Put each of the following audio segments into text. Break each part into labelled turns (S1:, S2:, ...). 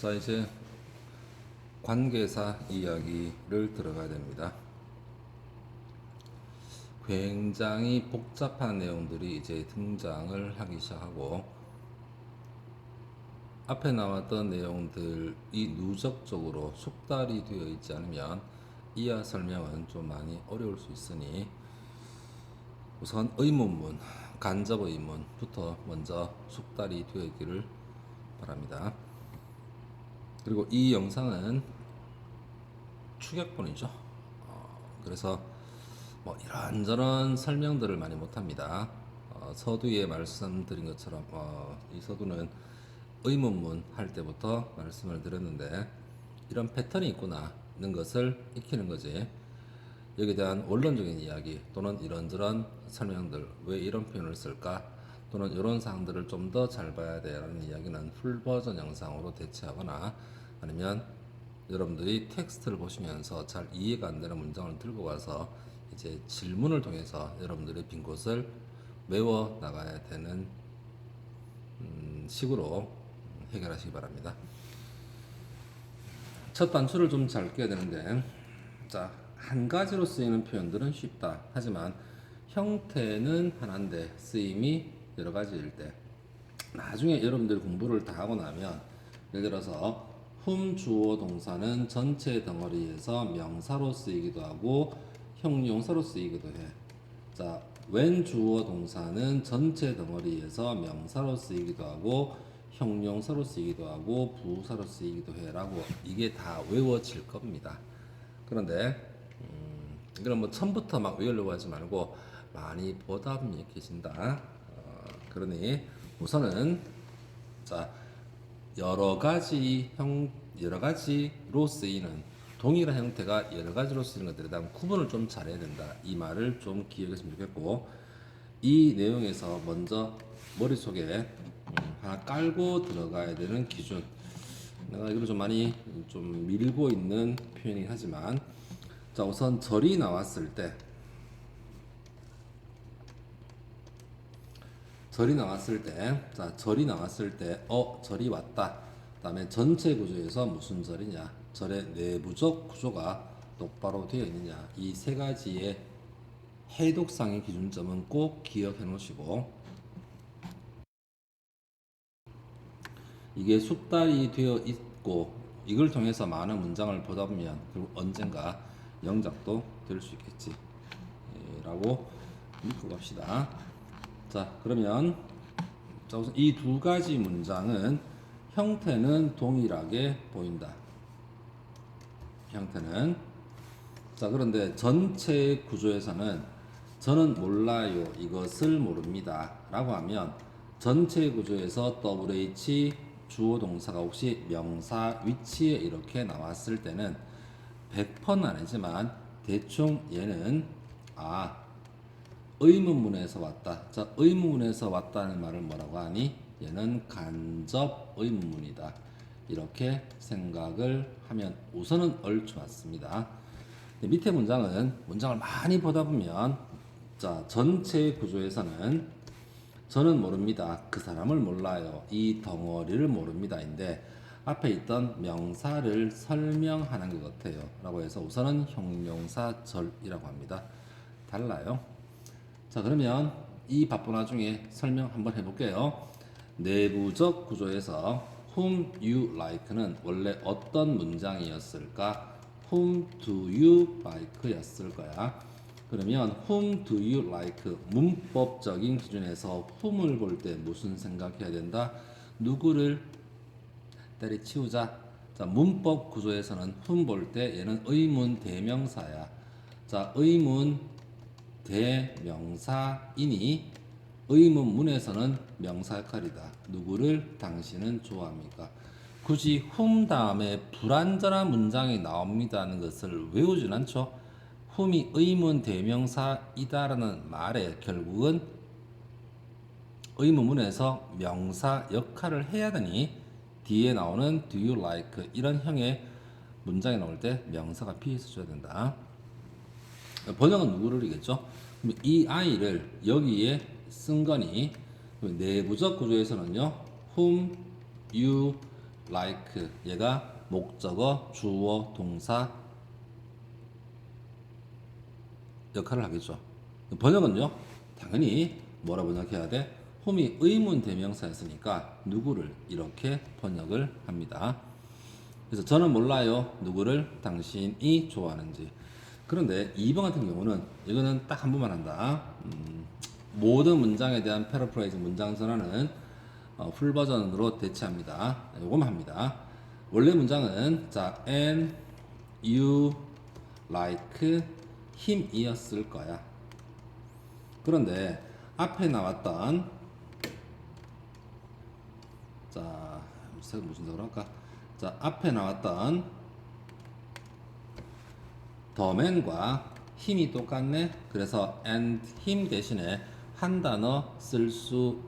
S1: 자, 이제 관계사 이야기를 들어가야 됩니다. 굉장히 복잡한 내용들이 이제 등장을 하기 시작하고, 앞에 나왔던 내용들이 누적적으로 숙달이 되어 있지 않으면 이하 설명은 좀 많이 어려울 수 있으니, 우선 의문문, 간접 의문부터 먼저 숙달이 되어 있기를 바랍니다. 그리고 이 영상은 추격본이죠. 그래서 뭐 이런저런 설명들을 많이 못합니다. 서두에 말씀드린 것처럼 이 서두는 의문문 할 때부터 말씀을 드렸는데, 이런 패턴이 있구나는 것을 익히는 거지, 여기에 대한 원론적인 이야기 또는 이런저런 설명들, 왜 이런 표현을 쓸까, 또는 이런 사항들을 좀 더 잘 봐야 돼라는 이야기는 풀 버전 영상으로 대체하거나, 아니면 여러분들이 텍스트를 보시면서 잘 이해가 안 되는 문장을 들고 가서 이제 질문을 통해서 여러분들의 빈 곳을 메워 나가야 되는 식으로 해결하시기 바랍니다. 첫 단추를 좀 잘 껴야 되는데, 자, 한 가지로 쓰이는 표현들은 쉽다. 하지만 형태는 하나인데 쓰임이 여러 가지일 때, 나중에 여러분들이 공부를 다 하고 나면, 예를 들어서 주어 동사는 전체 덩어리에서 명사로 쓰이기도 하고 형용사로 쓰이기도 해. 자, when 주어 동사는 전체 덩어리에서 명사로 쓰이기도 하고 형용사로 쓰이기도 하고 부사로 쓰이기도 해라고, 이게 다 외워질 겁니다. 그런데 이건 뭐 처음부터 막 외우려고 하지 말고 많이 보다 보면 익혀진다. 그러니 우선은, 자, 여러 가지로 쓰이는 동일한 형태가 여러 가지로 쓰이는 것들에 대한 구분을 좀 잘해야 된다. 이 말을 좀 기억했으면 좋겠고, 이 내용에서 먼저 머릿속에 하나 깔고 들어가야 되는 기준, 내가 이걸 좀 많이 좀 밀고 있는 표현이긴 하지만, 자, 우선 절이 나왔을 때, 자, 절이 나왔을 때, 절이 왔다. 그다음에 전체 구조에서 무슨 절이냐, 절의 내부적 구조가 똑바로 되어 있느냐, 이 세 가지의 해독상의 기준점은 꼭 기억해 놓으시고, 이게 숙달이 되어 있고 이걸 통해서 많은 문장을 보다 보면 결국 언젠가 영작도 될 수 있겠지 라고 믿고 갑시다. 자, 그러면 자, 우선 이 두 가지 문장은 형태는 동일하게 보인다. 형태는, 자, 그런데 전체 구조에서는 저는 몰라요, 이것을 모릅니다 라고 하면, 전체 구조에서 WH 주어 동사가 혹시 명사 위치에 이렇게 나왔을 때는 100%는 아니지만 대충 얘는 의문문에서 왔다. 자, 의문문에서 왔다는 말을 뭐라고 하니? 얘는 간접 의문문이다. 이렇게 생각을 하면 우선은 얼추 맞습니다. 밑에 문장을 많이 보다 보면, 자, 전체 구조에서는 저는 모릅니다, 그 사람을 몰라요, 이 덩어리를 모릅니다인데 앞에 있던 명사를 설명하는 것 같아요 라고 해서 우선은 형용사절이라고 합니다. 달라요. 자, 그러면 이 바쁜 중에 설명 한번 해볼게요. 내부적 구조에서 whom you like는 원래 어떤 문장이었을까? whom do you like 였을 거야. 그러면 whom do you like, 문법적인 기준에서 whom을 볼 때 무슨 생각해야 된다? 누구를 때려치우자. 자, 문법 구조에서는 whom 볼 때 얘는 의문 대명사야. 자, 의문 대명사이니 의문문에서는 명사 역할이다. 누구를 당신은 좋아합니까? 굳이 whom 다음에 불완전한 문장이 나옵니다는 것을 외우진 않죠. whom이 의문 대명사이다라는 말에 결국은 의문문에서 명사 역할을 해야 되니 뒤에 나오는 do you like 이런 형의 문장이 나올 때 명사가 피해서 줘야 된다. 번역은 누구를이겠죠. 이 아이를 여기에 쓴 거니 내부적 구조에서는요, whom you like 얘가 목적어, 주어, 동사 역할을 하겠죠. 번역은요, 당연히 뭐라 번역해야 돼? whom이 의문 대명사였으니까 누구를 이렇게 번역을 합니다. 그래서 저는 몰라요. 누구를 당신이 좋아하는지. 그런데 2번 같은 경우는 이거는 딱 한 번만 한다. 모든 문장에 대한 패러프레이즈 문장 전환은 풀 버전으로 대체합니다. 요거만 합니다. 원래 문장은 자 and you like him이었을 거야. 그런데 앞에 나왔던 자 무슨 색으로 할까? 자 앞에 나왔던 the man과 힘이 똑같네. 그래서 and him 대신에 한 단어 쓸 수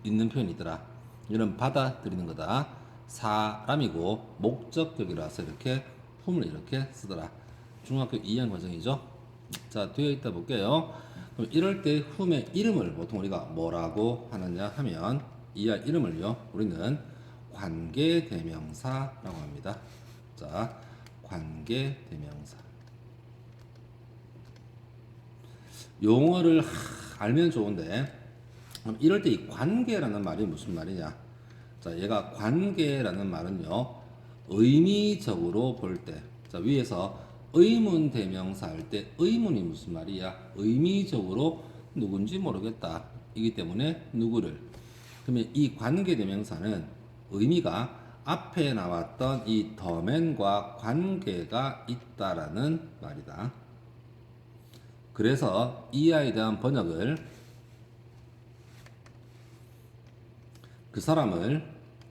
S1: 있는 표현이더라. 이런 받아들이는 거다. 사람이고 목적격이라서 이렇게 whom을 이렇게 쓰더라. 중학교 2학년 과정이죠. 자 뒤에 있다 볼게요. 그럼 이럴 때 whom의 이름을 보통 우리가 뭐라고 하느냐 하면 이 아이 이름을요 우리는 관계대명사라고 합니다. 자 관계대명사 용어를 알면 좋은데 그럼 이럴 때 이 관계라는 말이 무슨 말이냐? 자, 얘가 관계라는 말은요 의미적으로 볼 때, 자 위에서 의문 대명사 할 때 의문이 무슨 말이야? 의미적으로 누군지 모르겠다. 이기 때문에 누구를. 그러면 이 관계 대명사는 의미가 앞에 나왔던 이 더맨과 관계가 있다라는 말이다. 그래서 이 아이에 대한 번역을 그 사람을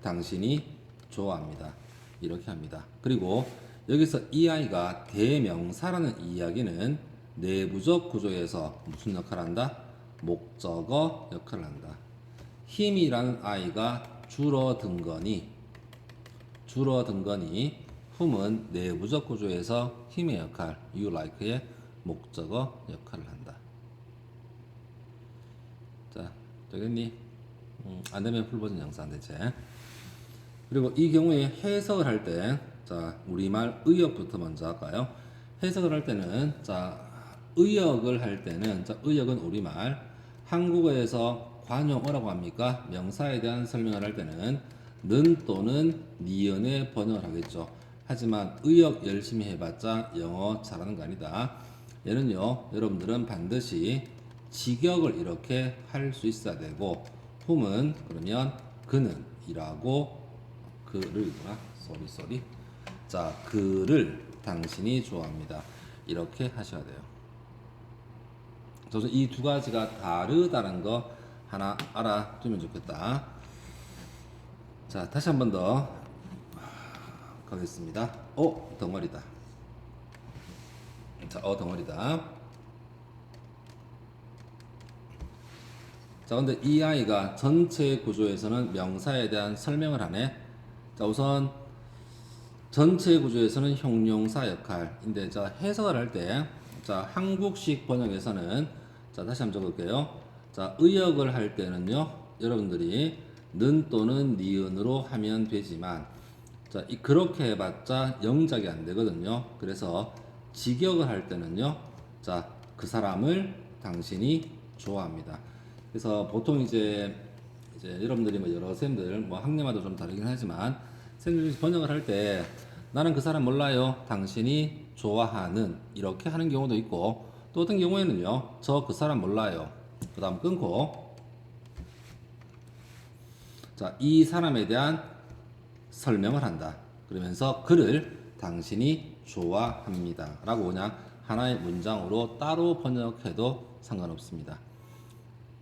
S1: 당신이 좋아합니다. 이렇게 합니다. 그리고 여기서 이 아이가 대명사라는 이야기는 내부적 구조에서 무슨 역할을 한다? 목적어 역할을 한다. 힘이라는 아이가 줄어든 거니 whom은 내부적 구조에서 힘의 역할, you like의 목적어 역할을 한다. 자, 되겠니? 안 되면 풀버전 영상 대체. 그리고 이 경우에 해석을 할 때, 자, 우리말 의역부터 먼저 할까요? 해석을 할 때는, 자, 의역을 할 때는, 자, 의역은 우리말, 한국어에서 관용어라고 합니까? 명사에 대한 설명을 할 때는, 는 또는 니은의 번역을 하겠죠. 하지만 의역 열심히 해봤자 영어 잘하는 거 아니다. 얘는요, 여러분들은 반드시 직역을 이렇게 할 수 있어야 되고, whom은 그러면 그는 이라고 그를구나. 쏘리. 자, 그를 당신이 좋아합니다. 이렇게 하셔야 돼요. 그래서 이 두 가지가 다르다는 거 하나 알아두면 좋겠다. 자, 다시 한 번 더 가겠습니다. 덩어리다. 자, 덩어리다. 자, 근데 이 아이가 전체 구조에서는 명사에 대한 설명을 하네. 자, 우선 전체 구조에서는 형용사 역할인데, 자, 해석을 할 때, 자, 한국식 번역에서는, 자, 다시 한번 적을게요. 자, 의역을 할 때는요, 여러분들이 는 또는 니은으로 하면 되지만, 자, 그렇게 해봤자 영작이 안 되거든요. 그래서 직역을 할 때는요, 자, 그 사람을 당신이 좋아합니다. 그래서 보통 이제 여러분들이 뭐 여러 쌤들 뭐 학년마다 좀 다르긴 하지만 쌤들이 번역을 할 때 나는 그 사람 몰라요. 당신이 좋아하는 이렇게 하는 경우도 있고 또 어떤 경우에는요. 저 그 사람 몰라요. 그 다음 끊고 자, 이 사람에 대한 설명을 한다. 그러면서 그를 당신이 좋아합니다. 라고 그냥 하나의 문장으로 따로 번역해도 상관없습니다.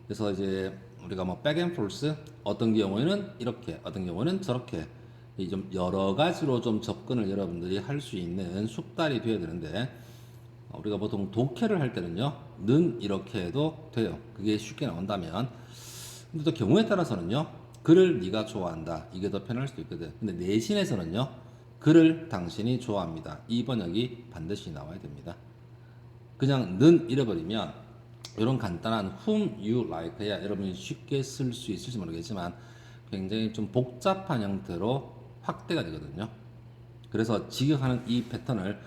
S1: 그래서 이제 우리가 뭐 back and forth 어떤 경우에는 이렇게 어떤 경우에는 저렇게 좀 여러 가지로 좀 접근을 여러분들이 할 수 있는 숙달이 되어야 되는데 우리가 보통 독해를 할 때는요 는 이렇게 해도 돼요. 그게 쉽게 나온다면 근데 또 경우에 따라서는요 그를 네가 좋아한다 이게 더 편할 수도 있거든. 근데 내신에서는요 그를 당신이 좋아합니다 이 번역이 반드시 나와야 됩니다. 그냥 는 잃어버리면 이런 간단한 whom you like야 여러분이 쉽게 쓸 수 있을지 모르겠지만 굉장히 좀 복잡한 형태로 확대가 되거든요. 그래서 직역하는 이 패턴을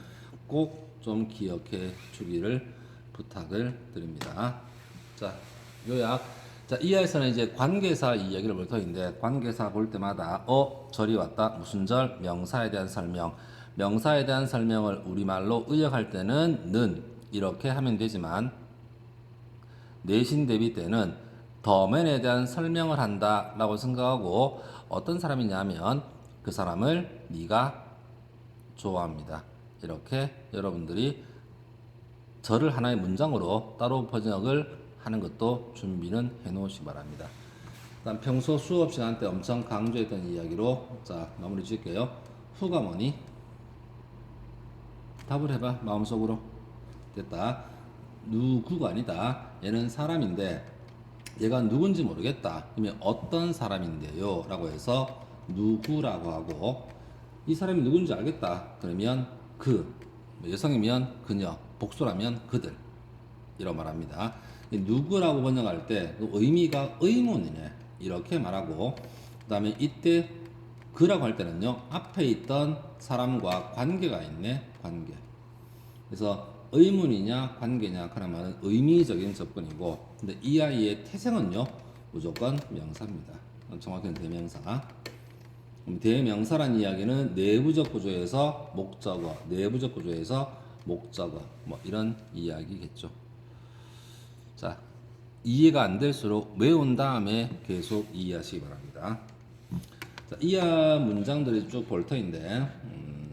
S1: 꼭 좀 기억해 주기를 부탁을 드립니다. 자, 요약. 자, 이하에서는 이제 관계사 이야기를 볼 터인데, 관계사 볼 때마다 절이 왔다, 무슨 절, 명사에 대한 설명. 명사에 대한 설명을 우리말로 의역할 때는 는 이렇게 하면 되지만, 내신 대비 때는 더맨에 대한 설명을 한다라고 생각하고, 어떤 사람이냐면 그 사람을 네가 좋아합니다. 이렇게 여러분들이 절을 하나의 문장으로 따로 번역을 하는 것도 준비는 해 놓으시기 바랍니다. 일단 평소 수업 시간 때 엄청 강조했던 이야기로 자 마무리 짓게요. 후가 뭐니? 답을 해봐. 마음속으로. 됐다. 누구가 아니다. 얘는 사람인데 얘가 누군지 모르겠다. 그러면 어떤 사람인데요? 라고 해서 누구라고 하고, 이 사람이 누군지 알겠다. 그러면 그, 여성이면 그녀, 복수라면 그들, 이런 말합니다. 누구라고 번역할 때 그 의미가 의문이네, 이렇게 말하고, 그 다음에 이때 그라고 할 때는요, 앞에 있던 사람과 관계가 있네. 관계. 그래서 의문이냐 관계냐 그러면 의미적인 접근이고, 근데 이 아이의 태생은요 무조건 명사입니다. 정확히는 대명사. 대명사란 이야기는 내부적 구조에서 목적어, 내부적 구조에서 목적어, 뭐 이런 이야기겠죠. 자, 이해가 안 될수록 외운 다음에 계속 이해하시기 바랍니다. 자, 이하 문장들이 쭉 볼 터인데,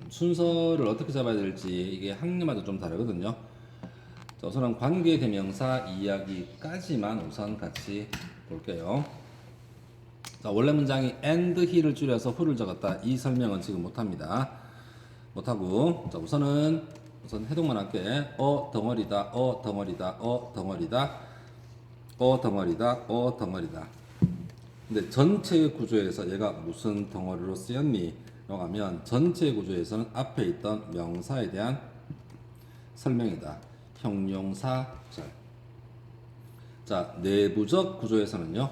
S1: 순서를 어떻게 잡아야 될지 이게 학년마다 좀 다르거든요. 자, 우선은 관계 대명사 이야기까지만 우선 같이 볼게요. 자, 원래 문장이 and he를 줄여서 who를 적었다. 이 설명은 지금 못합니다. 못하고, 자, 우선 해동만 할게. 덩어리다, 덩어리다, 덩어리다, 덩어리다, 덩어리다. 근데 전체 구조에서 얘가 무슨 덩어리로 쓰였니? 라고 하면 전체 구조에서는 앞에 있던 명사에 대한 설명이다. 형용사절. 자, 내부적 구조에서는요.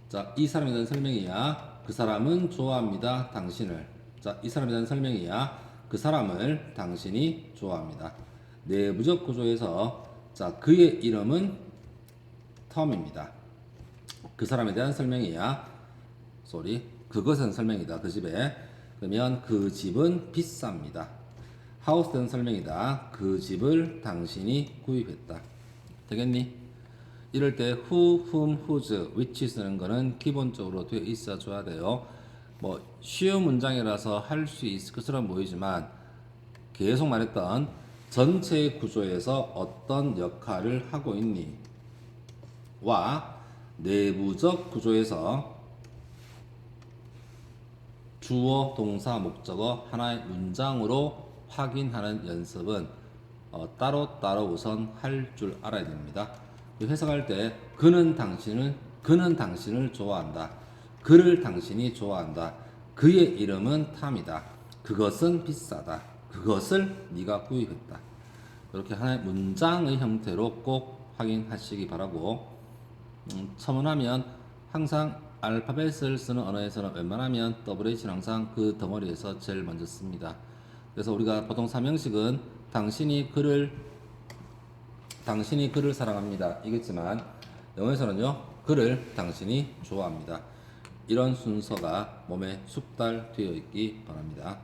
S1: 자, 이 사람에 대한 설명이야. 그 사람은 좋아합니다. 당신을. 자, 이 사람에 대한 설명이야. 그 사람을 당신이 좋아합니다. 내부적 구조에서 자, 그의 이름은 텀입니다. 그 사람에 대한 설명이야. 그것은 설명이다. 그 집에. 그러면 그 집은 비쌉니다. 하우스 된 설명이다. 그 집을 당신이 구입했다. 되겠니? 이럴 때 who, whom, whose, which 쓰는 거는 기본적으로 되어 있어 줘야 돼요. 뭐 쉬운 문장이라서 할 수 있을 것처럼 보이지만 계속 말했던 전체 구조에서 어떤 역할을 하고 있니? 와 내부적 구조에서 주어, 동사, 목적어 하나의 문장으로 확인하는 연습은 따로 우선 할 줄 알아야 됩니다. 해석할 때 그는 당신을 좋아한다. 그를 당신이 좋아한다. 그의 이름은 탐이다. 그것은 비싸다. 그것을 네가 구입했다. 이렇게 하나의 문장의 형태로 꼭 확인하시기 바라고, 첨언하면 항상 알파벳을 쓰는 언어에서는 웬만하면 WH는 항상 그 덩어리에서 제일 먼저 씁니다. 그래서 우리가 보통 삼형식은 당신이 그를 사랑합니다. 이겠지만 영어에서는요, 그를 당신이 좋아합니다. 이런 순서가 몸에 숙달되어 있기 바랍니다.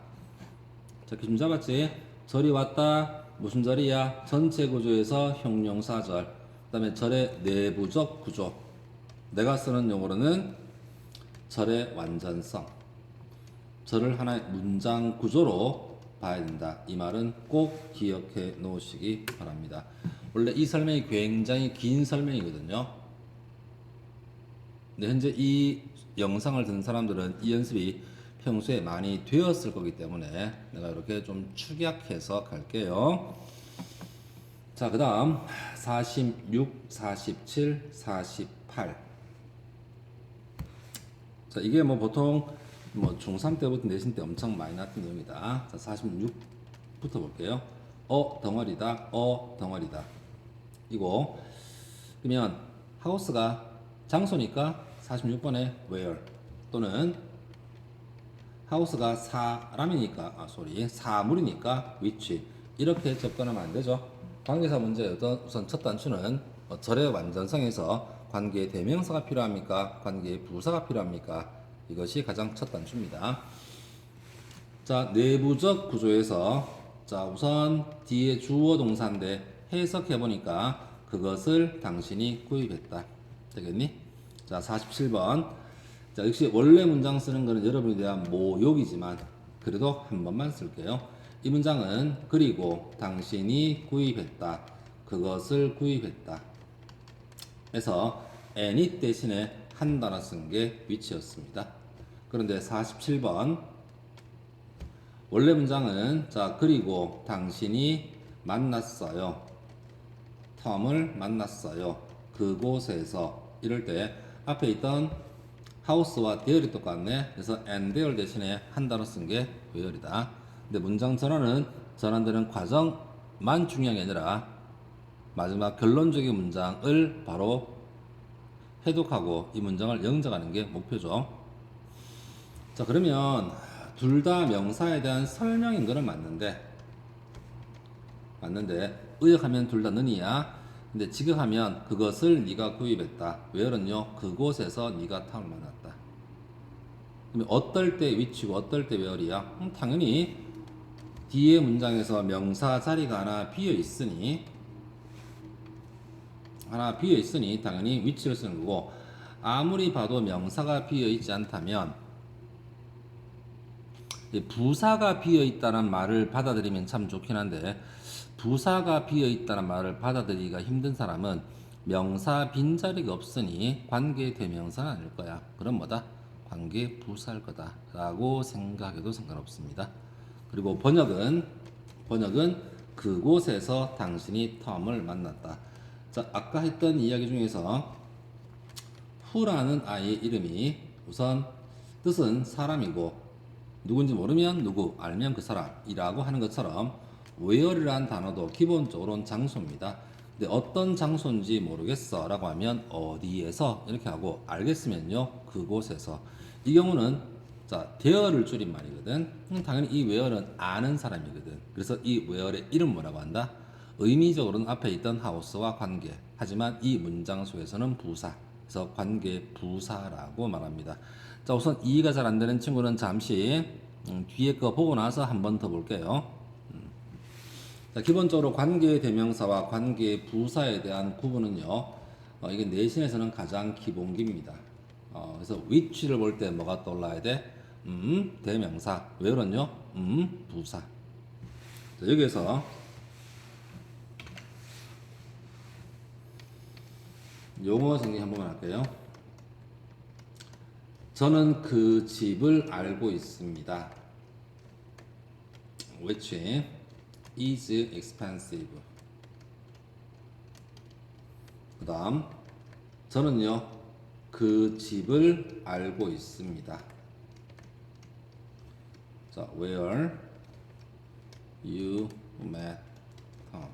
S1: 자, 기준 잡았지? 절이 왔다. 무슨 절이야? 전체 구조에서 형용사절. 그 다음에 절의 내부적 구조. 내가 쓰는 용어로는 절의 완전성. 절을 하나의 문장 구조로 봐야 된다. 이 말은 꼭 기억해 놓으시기 바랍니다. 원래 이 설명이 굉장히 긴 설명이거든요. 근데 현재 이 영상을 듣는 사람들은 이 연습이 평소에 많이 되었을 거기 때문에 내가 이렇게 좀 축약해서 갈게요. 자, 그 다음 46, 47, 48. 자, 이게 뭐 보통 뭐 중3 때부터 내신 때 엄청 많이 나왔던 내용이다. 자, 46부터 볼게요. 덩어리다, 덩어리다. 이거 그러면 하우스가 장소니까 46번에 where 또는 하우스가 사물이니까 which 이렇게 접근하면 안 되죠. 관계사 문제였던 우선 첫 단추는 절의 완전성에서 관계의 대명사가 필요합니까? 관계의 부사가 필요합니까? 이것이 가장 첫 단추입니다. 자, 내부적 구조에서 자, 우선 뒤에 주어 동사인데 해석해 보니까 그것을 당신이 구입했다. 되겠니? 자, 47번. 자, 역시 원래 문장 쓰는 거는 여러분에 대한 모욕이지만 그래도 한 번만 쓸게요. 이 문장은 그리고 당신이 구입했다. 그것을 구입했다. 그래서 any 대신에 한 단어 쓴 게 which였습니다. 그런데 47번 원래 문장은 자 그리고 당신이 만났어요. 텀을 만났어요. 그곳에서 이럴 때 앞에 있던 house와 there이 똑같네. 그래서 and there 대신에 한 단어 쓴 게 where이다. 근데 문장 전환되는 과정만 중요한 게 아니라 마지막 결론적인 문장을 바로 해독하고 이 문장을 영작하는 게 목표죠. 자, 그러면 둘 다 명사에 대한 설명인 거는 맞는데 의역하면 둘 다 는이야. 근데 직역하면 그것을 네가 구입했다. where는요 그곳에서 네가 탐을 만났다. 그러면 어떨 때 위치고 어떨 때 where이야? 당연히 뒤에 문장에서 명사 자리가 하나 비어 있으니 당연히 위치를 쓰는 거고, 아무리 봐도 명사가 비어 있지 않다면 부사가 비어 있다는 말을 받아들이면 참 좋긴 한데 부사가 비어 있다는 말을 받아들이기가 힘든 사람은 명사 빈자리가 없으니 관계 대명사는 아닐 거야. 그럼 뭐다? 관계 부사일 거다라고 생각해도 상관없습니다. 그리고 번역은 그곳에서 당신이 텀을 만났다. 자, 아까 했던 이야기 중에서 후라는 아이의 이름이 우선 뜻은 사람이고 누군지 모르면 누구, 알면 그 사람이라고 하는 것처럼 where이라는 단어도 기본적으로는 장소입니다. 근데 어떤 장소인지 모르겠어 라고 하면 어디에서 이렇게 하고 알겠으면요 그곳에서. 이 경우는 자 there를 줄인 말이거든. 당연히 이 where는 아는 사람이거든. 그래서 이 where의 이름 뭐라고 한다? 의미적으로는 앞에 있던 house와 관계, 하지만 이 문장 속에서는 부사, 그래서 관계 부사라고 말합니다. 자, 우선 이해가 잘 안 되는 친구는 잠시 뒤에 거 보고 나서 한 번 더 볼게요. 자, 기본적으로 관계 대명사와 관계 부사에 대한 구분은요, 이게 내신에서는 가장 기본기입니다. 그래서 which를 볼 때 뭐가 떠올라야 돼? 대명사. where는요? 부사. 자, 여기에서 용어 정리 한 번만 할게요. 저는 그 집을 알고 있습니다. which is expensive. 그 다음 저는요 그 집을 알고 있습니다. 자, where you met Tom.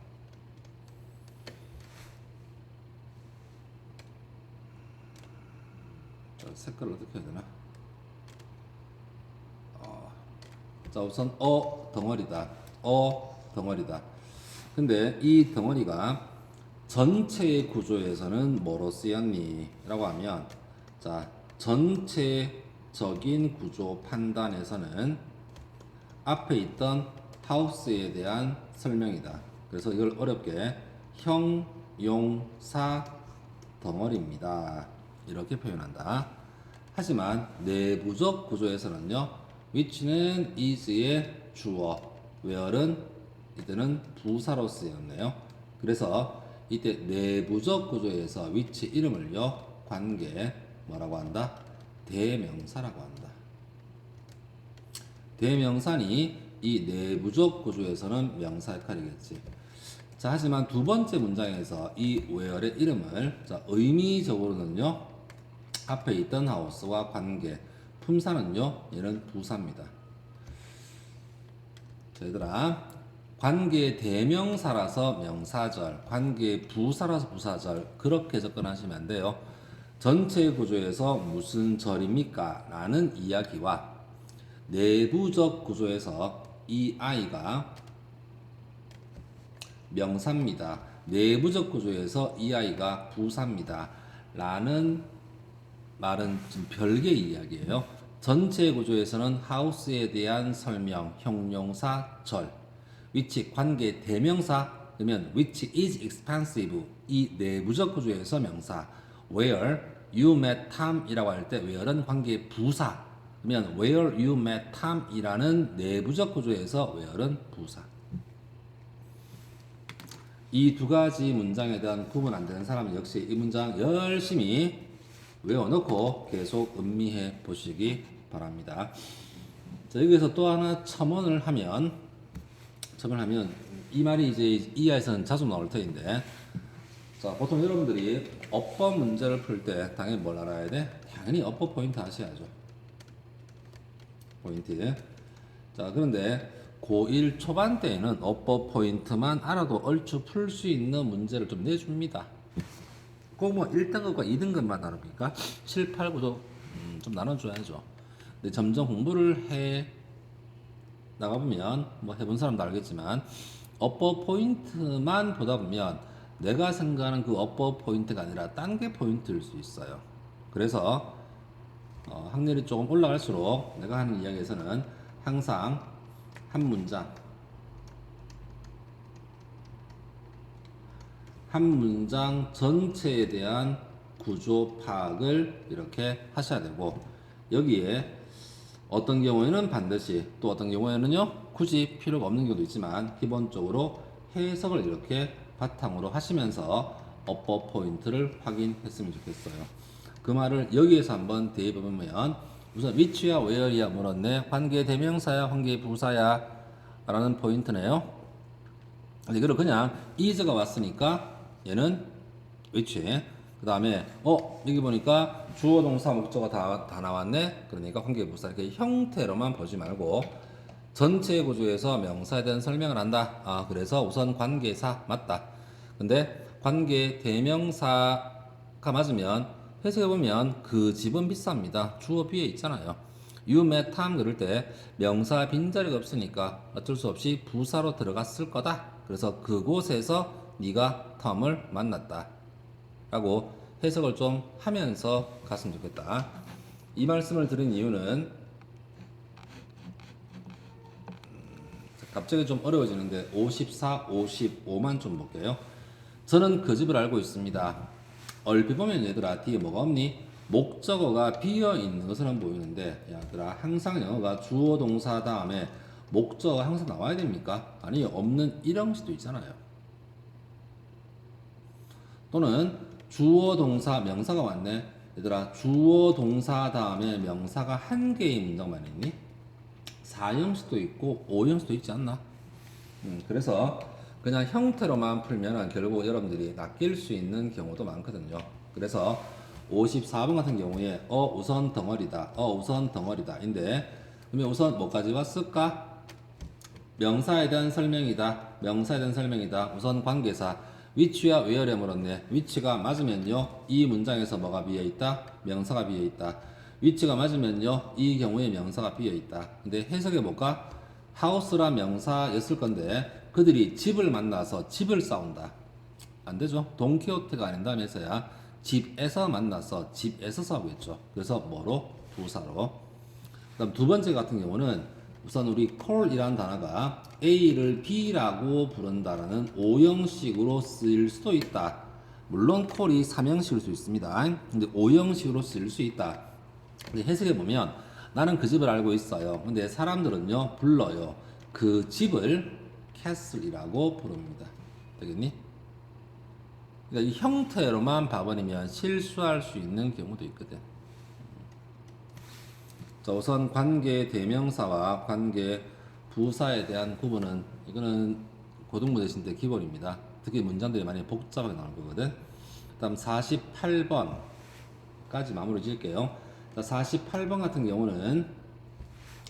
S1: 자, 색깔을 어떻게 해야 되나? 자, 우선 덩어리다. 근데 이 덩어리가 전체의 구조에서는 뭐로 쓰였니? 라고 하면 자, 전체적인 구조 판단에서는 앞에 있던 하우스에 대한 설명이다. 그래서 이걸 어렵게 형용사 덩어리입니다. 이렇게 표현한다. 하지만 내부적 구조에서는요, which는 is의 주어, where는 이때는 부사로 쓰였네요. 그래서 이때 내부적 구조에서 which 이름을요, 관계 뭐라고 한다? 대명사라고 한다. 대명사니 이 내부적 구조에서는 명사 역할이겠지. 자, 하지만 두 번째 문장에서 이 where의 이름을 자, 의미적으로는요, 앞에 있던 하우스와 관계, 품사는요, 얘는 부사입니다. 자, 얘들아, 관계 대명사라서 명사절, 관계 부사라서 부사절, 그렇게 접근하시면 안 돼요. 전체 구조에서 무슨 절입니까? 라는 이야기와 내부적 구조에서 이 아이가 명사입니다. 내부적 구조에서 이 아이가 부사입니다. 라는 말은 좀 별개의 이야기예요. 전체 구조에서는 house에 대한 설명, 형용사, 절, which 관계 대명사, 그러면 which is expensive 이 내부적 구조에서 명사, where you met Tom 이라고 할 때 where는 관계 부사, 그러면 where you met Tom 이라는 내부적 구조에서 where는 부사. 이 두 가지 문장에 대한 구분 안 되는 사람은 역시 이 문장 열심히 외워놓고 계속 음미해 보시기 바랍니다. 자, 여기서 또 하나 첨언을 하면 이 말이 이제 이하에서는 자주 나올 터인데, 자, 보통 여러분들이 어법 문제를 풀 때 당연히 뭘 알아야 돼? 당연히 어법 포인트 아셔야죠. 포인트. 자, 그런데 고1 초반 때에는 어법 포인트만 알아도 얼추 풀 수 있는 문제를 좀 내줍니다. 꼭 뭐 1등급과 2등급만 나눕니까? 7, 8, 9도 좀 나눠줘야죠. 근데 점점 공부를 해 나가보면 뭐 해본 사람도 알겠지만 어법 포인트만 보다 보면 내가 생각하는 그 어법 포인트가 아니라 딴 게 포인트일 수 있어요. 그래서 확률이 조금 올라갈수록 내가 하는 이야기에서는 항상 한 문장 전체에 대한 구조 파악을 이렇게 하셔야 되고, 여기에 어떤 경우에는 반드시, 또 어떤 경우에는요 굳이 필요가 없는 경우도 있지만 기본적으로 해석을 이렇게 바탕으로 하시면서 어법 포인트를 확인했으면 좋겠어요. 그 말을 여기에서 한번 대입해보면, 우선 which야 where야 물었네. 관계 대명사야 관계 부사야 라는 포인트네요. 이거를 그냥 is가 왔으니까 얘는 which, 그 다음에 여기 보니까 주어 동사 목적어 다 나왔네. 그러니까 관계 부사, 이렇게 형태로만 보지 말고 전체 구조에서 명사에 대한 설명을 한다. 그래서 우선 관계사 맞다. 근데 관계 대명사가 맞으면 해석해보면 그 집은 비쌉니다. 주어 뒤에 있잖아요. You met Tom 그럴 때 명사 빈자리가 없으니까 어쩔 수 없이 부사로 들어갔을 거다. 그래서 그곳에서 네가 톰을 만났다 라고 해석을 좀 하면서 갔으면 좋겠다. 이 말씀을 드린 이유는 갑자기 좀 어려워지는데 54, 55만 좀 볼게요. 저는 그 집을 알고 있습니다. 얼핏 보면 얘들아 뒤에 뭐가 없니? 목적어가 비어 있는 것은 보이는데, 얘들아 항상 영어가 주어 동사 다음에 목적어가 항상 나와야 됩니까? 아니, 없는 일형식도 있잖아요. 또는 주어 동사 명사가 왔네. 얘들아 주어 동사 다음에 명사가 한 개의 문장만 있니? 4형식도 있고 5형식도 있지 않나? 그래서 그냥 형태로만 풀면 결국 여러분들이 낚일 수 있는 경우도 많거든요. 그래서 54번 같은 경우에 우선 덩어리다, 우선 덩어리다 인데, 그러면 우선 뭐까지 왔을까? 명사에 대한 설명이다. 명사에 대한 설명이다. 우선 관계사 which야 where에 물었네. which가 맞으면요 이 문장에서 뭐가 비어있다? 명사가 비어있다. which가 맞으면요 이 경우에 명사가 비어있다. 근데 해석해볼까? house라 명사였을 건데 그들이 집을 만나서 집을 싸운다. 안되죠. 돈키호테가 아닌다면서야 집에서 만나서 집에서 싸우겠죠. 그래서 뭐로? 부사로. 그 다음 두 번째 같은 경우는 우선 우리 call이라는 단어가 A를 B라고 부른다라는 5형식으로 쓰일 수도 있다. 물론 call이 3형식일 수 있습니다. 근데 5형식으로 쓰일 수 있다. 근데 해석해보면 나는 그 집을 알고 있어요. 근데 사람들은요 불러요. 그 집을 castle이라고 부릅니다. 되겠니? 그러니까 이 형태로만 봐버리면 실수할 수 있는 경우도 있거든. 자, 우선 관계 대명사와 관계 부사에 대한 구분은 이거는 고등부대신데 기본입니다. 특히 문장들이 많이 복잡하게 나올 거거든. 다음 48번까지 마무리 지을게요. 자, 48번 같은 경우는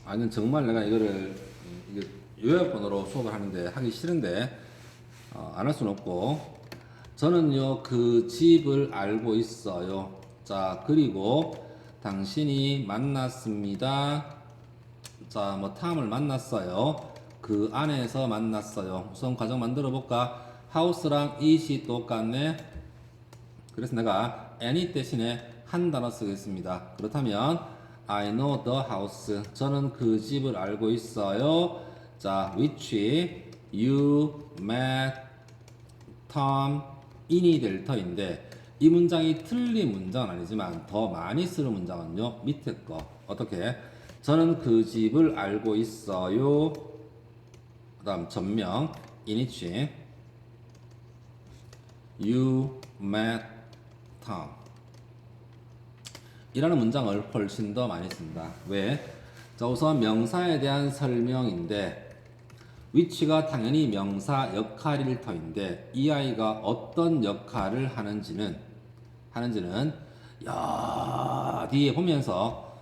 S1: 이건 정말 내가 이거를 요약본으로 수업을 하는데 하기 싫은데 안 할 수는 없고, 저는요 그 집을 알고 있어요. 자, 그리고 당신이 만났습니다. 자, 뭐 탐을 만났어요. 그 안에서 만났어요. 우선 과정 만들어 볼까? house랑 it이 똑같네. 그래서 내가 any 대신에 한 단어 쓰겠습니다. 그렇다면 I know the house. 저는 그 집을 알고 있어요. 자, which you met Tom in이 될 터인데 이 문장이 틀린 문장은 아니지만 더 많이 쓰는 문장은요. 밑에 거. 어떻게? 저는 그 집을 알고 있어요. 그 다음 전명 in which you met Tom 이라는 문장을 훨씬 더 많이 쓴다. 왜? 자, 우선 명사에 대한 설명인데 which가 당연히 명사 역할일 터인데 이 아이가 어떤 역할을 하는지는 야 뒤에 보면서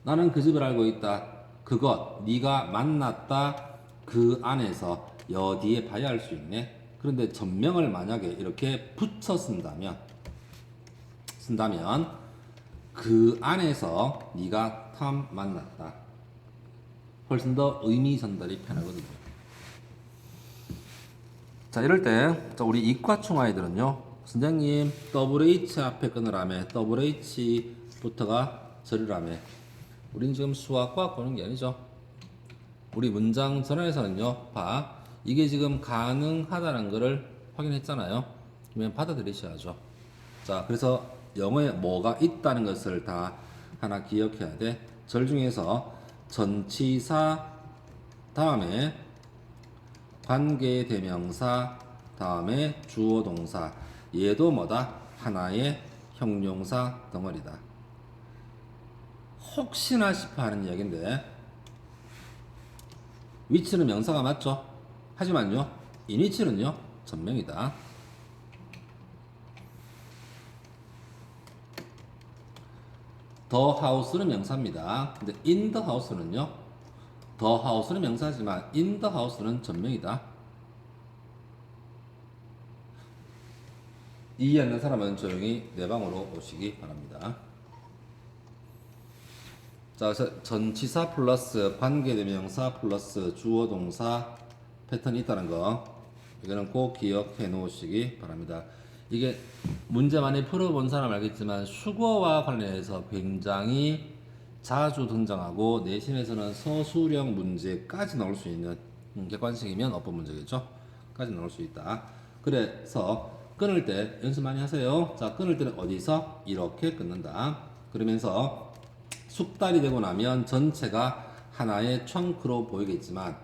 S1: 나는 그 집을 알고 있다. 그것 네가 만났다. 그 안에서 여 뒤에 봐야 할 수 있네. 그런데 전명을 만약에 이렇게 붙여 쓴다면 그 안에서 네가 탐 만났다. 훨씬 더 의미 전달이 편하거든요. 자, 이럴 때 우리 이과충 아이들은요. 선생님 WH 앞에 끊으라며 WH부터가 절이라며. 우린 지금 수학과학 보는 게 아니죠. 우리 문장 전환에서는요. 봐. 이게 지금 가능하다는 것을 확인했잖아요. 그러면 받아들이셔야죠. 자, 그래서 영어에 뭐가 있다는 것을 다 하나 기억해야 돼. 절 중에서 전치사 다음에 관계대명사 다음에 주어 동사 얘도 뭐다? 하나의 형용사 덩어리다. 혹시나 싶어 하는 이야기인데 위치는 명사가 맞죠? 하지만요 인위치는요 전명이다. The house는 명사입니다. 근데 in the house는요 the house는 명사지만 in the house는 전명이다. 이해하는 사람은 조용히 내 방으로 오시기 바랍니다. 자, 전치사 플러스 관계대명사 플러스 주어 동사 패턴이 있다는 거 이거는 꼭 기억해 놓으시기 바랍니다. 이게 문제 많이 풀어본 사람 알겠지만 수거와 관련해서 굉장히 자주 등장하고 내신에서는 서술형 문제까지 나올 수 있는 객관식이면 어법 문제겠죠? 까지 나올 수 있다. 그래서 끊을 때 연습 많이 하세요. 자, 끊을 때는 어디서? 이렇게 끊는다. 그러면서 숙달이 되고 나면 전체가 하나의 청크로 보이겠지만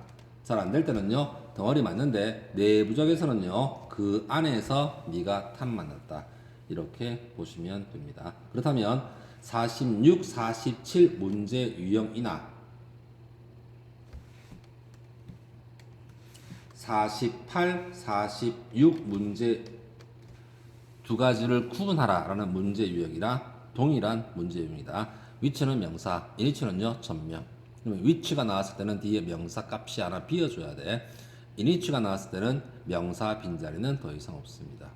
S1: 잘 안 될 때는요 덩어리 맞는데 내부적에서는요 그 안에서 네가 탐 만났다 이렇게 보시면 됩니다. 그렇다면 46, 47 문제 유형이나 48, 46 문제 두 가지를 구분하라 라는 문제 유형이라 동일한 문제 유형이다. 위치는 명사, 인위치는요 전명. 그러면 위치가 나왔을 때는 뒤에 명사 값이 하나 비어줘야 돼. 인위치가 나왔을 때는 명사 빈자리는 더 이상 없습니다.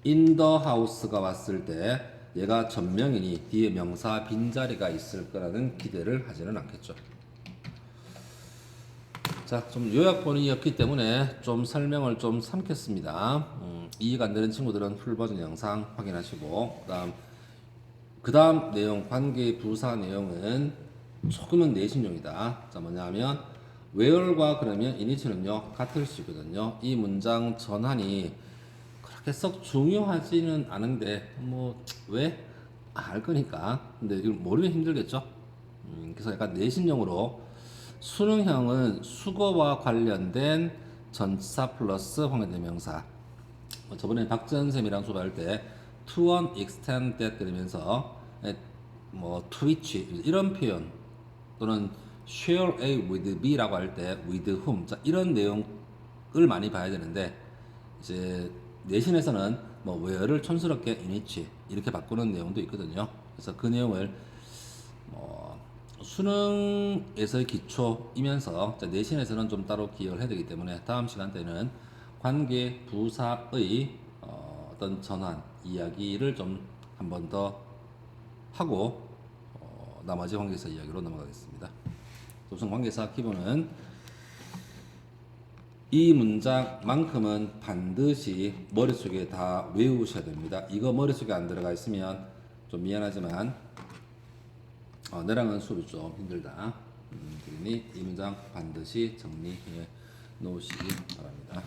S1: in the house가 왔을 때 얘가 전명이니 뒤에 명사 빈자리가 있을 거라는 기대를 하지는 않겠죠. 자, 좀 요약본이었기 때문에 좀 설명을 좀 삼겠습니다. 이해가 안 되는 친구들은 풀버전 영상 확인하시고 그 다음 내용 관계 부사 내용은 조금은 내신용이다. 자, 뭐냐면 where과 그러면 in이치는요 같을 수 있거든요. 이 문장 전환이 그렇게 썩 중요하지는 않은데 뭐 왜? 알 거니까. 근데 이걸 모르면 힘들겠죠. 그래서 약간 내신용으로 수능형은 수거와 관련된 전치사 플러스 관계대명사. 저번에 박지현 쌤이랑 수업할 때 to an extent that 그러면서 뭐 to which 이런 표현 또는 share A with B라고 할 때 with whom 자, 이런 내용을 많이 봐야 되는데 이제 내신에서는 뭐 where를 촌스럽게 in which 이렇게 바꾸는 내용도 있거든요. 그래서 그 내용을 뭐 수능에서의 기초이면서 내신에서는 좀 따로 기억을 해야 되기 때문에 다음 시간 때는 관계 부사의 어떤 전환 이야기를 좀 한 번 더 하고 나머지 관계사 이야기로 넘어가겠습니다. 우선 관계사 기본은 이 문장만큼은 반드시 머릿속에 다 외우셔야 됩니다. 이거 머릿속에 안 들어가 있으면 좀 미안하지만 너랑은 수업이 좀 힘들다. 그러니 이 문장 반드시 정리해 놓으시기 바랍니다.